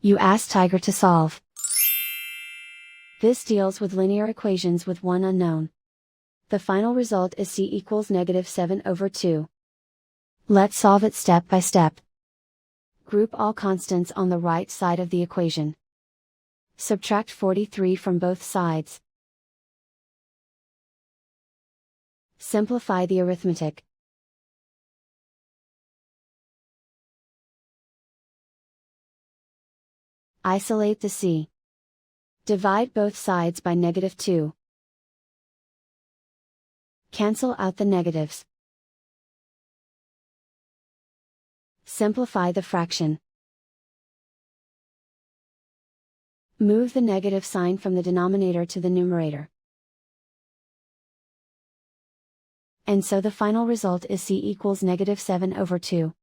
You ask Tiger to solve. This deals with linear equations with one unknown. The final result is c equals -7/2. Let's solve it step by step. Group all constants on the right side of the equation. Subtract 43 from both sides. Simplify the arithmetic. Isolate the c. Divide both sides by -2. Cancel out the negatives. Simplify the fraction. Move the negative sign from the denominator to the numerator. And so the final result is c equals -7/2.